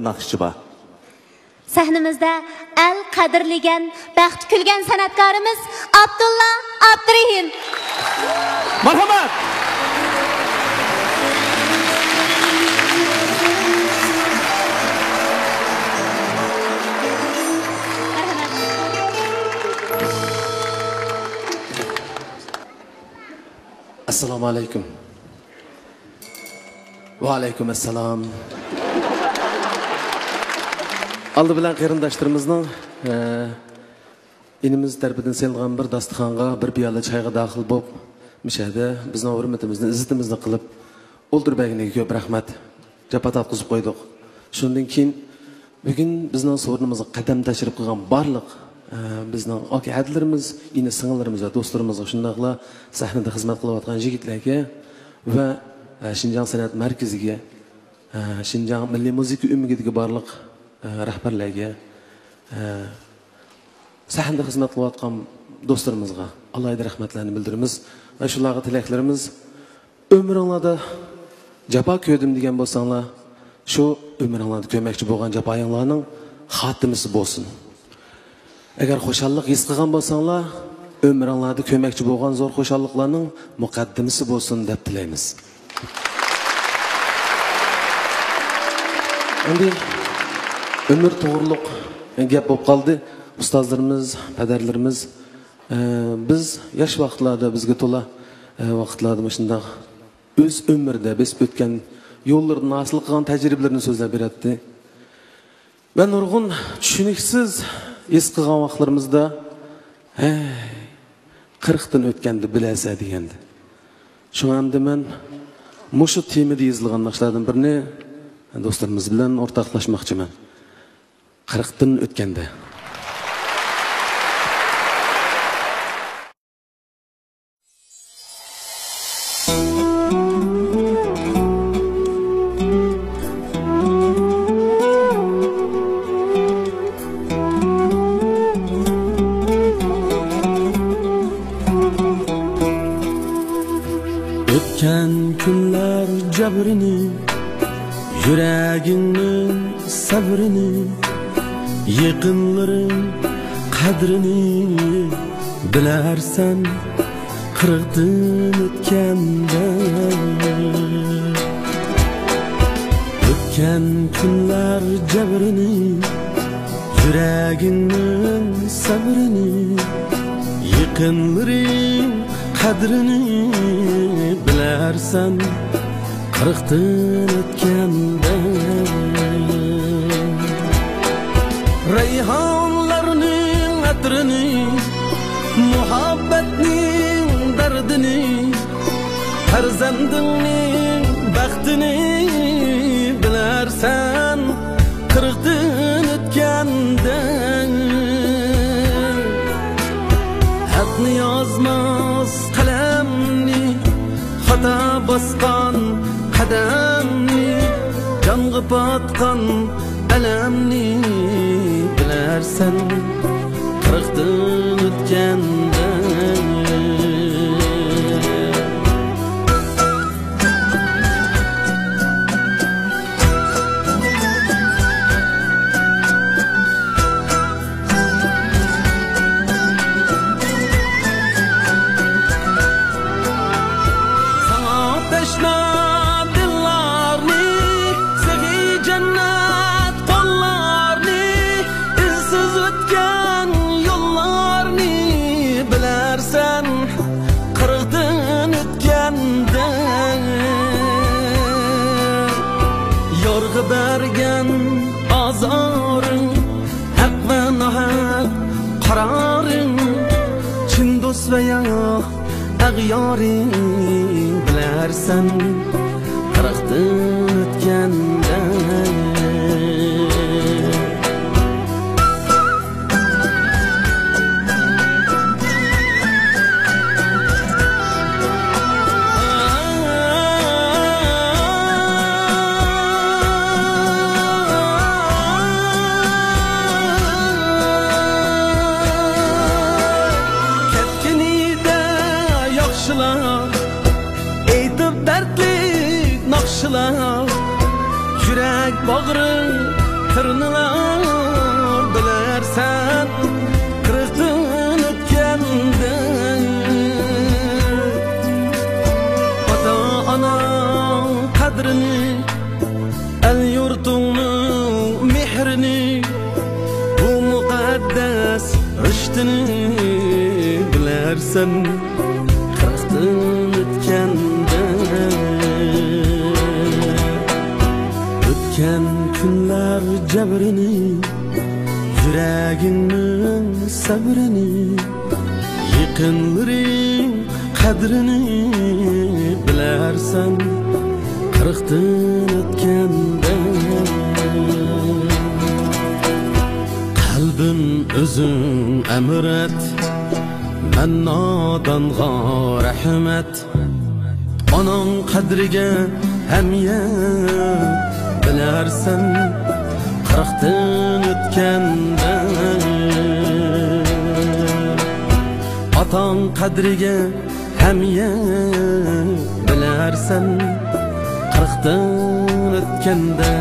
Naqshchiba. Sahnimizda al qadrligan, baxti kulgan san'atkorimiz Abdulla Abdurahim. Marhamat. Assalomu alaykum. Va alaykum assalom. Aldı bilan qarindoshlarimizning inimiz tarafidan selgan bir dasturxonga bir piyola choyga daxil bo'lib, mishada bizning hurmatimizni, izzatimizni qilib o'ldirbagiga ko'p rahmat. Japa tatqizib qo'ydik. Shundan keyin bugun bizning so'rinimizga qadam tashrif qilgan barliq bizning aka-adlarimiz, ini singillarimiz va do'stlarimizga shundaqla sahnada xizmat qilayotgan yigitlarga va Şinjan san'at markaziga, Şinjan milliy musiqa umumiyatiga barliq rahbarlarga, sahnada xizmat qilayotgan do'stlarimizga Allohga rahmatlarni bildiramiz va shularga tilaklarimiz umringlarda jafo ko'rdim degan bo'lsanglar, shu umringlarda ko'makchi bo'lgan jafoinglarning xotimasi bo'lsin. Agar xo'shallik his qilgan bo'lsanglar, umringlarda ko'makchi bo'lgan zo'r xo'shalliklarning muqaddimasi bo'lsin deb tilaymiz. Endi ömür to'g'riliq gap bo'lib qoldi. Ustozlarimiz, padarlarimiz biz yosh vaqtlarda bizga to'la vaqtlarda shunday o'z umrida biz o'tgan yo'llarni hosil qilgan tajribalarni so'zlab beradi. Va nurg'un tushuniksiz his qilgan vaqtlarimizda 40 dan o'tganda bilasa degandi. Shunga hamda men mushu temada yozilgan naqshlardan birini do'stlarimiz bilan o'rtoqlashmoqchiman. 40 dan o'tganda. Ötken günler cebrini, yüreğinin sabrını, yıkınların kadrini bilersen, kırıktın ötkende. Ötken günler cebrini, yüreğinin sabrını, yıkınların kadrini bilersen, 40'dan ötkende. Reyhanlarının atrini, muhabbetinin derdini, farzandinin baxtini bilersen, 40'dan ötkende. Hatni yazmaz kalemni, hata baskan kademni, canğı batkan elemni bilersen, 40'dan ötkende. Bergen azarın, hak ve nahak kararın, çin dost veya ağyarın bilersen, 40'dan ötkende. Eytib dertli nakşılar, yürek bağrı qirnilar bilərsən qırıqdan ötkəndə ata-ana qadrini el yurtunun mehrini bu muqaddas rüştini bilərsən qırıqdan ötkəndə ötken günler cebrini yüreğinin sabrini yıkınların kadrini bilərsən qırıqdan ötkəndə qalbin özün əmr et mən nadanğa rəhmət onun qadriga həmiyət bilərsən qırıqdan ötkəndə atan qadriga həmiyət bilərsən qırıqdan ötkəndə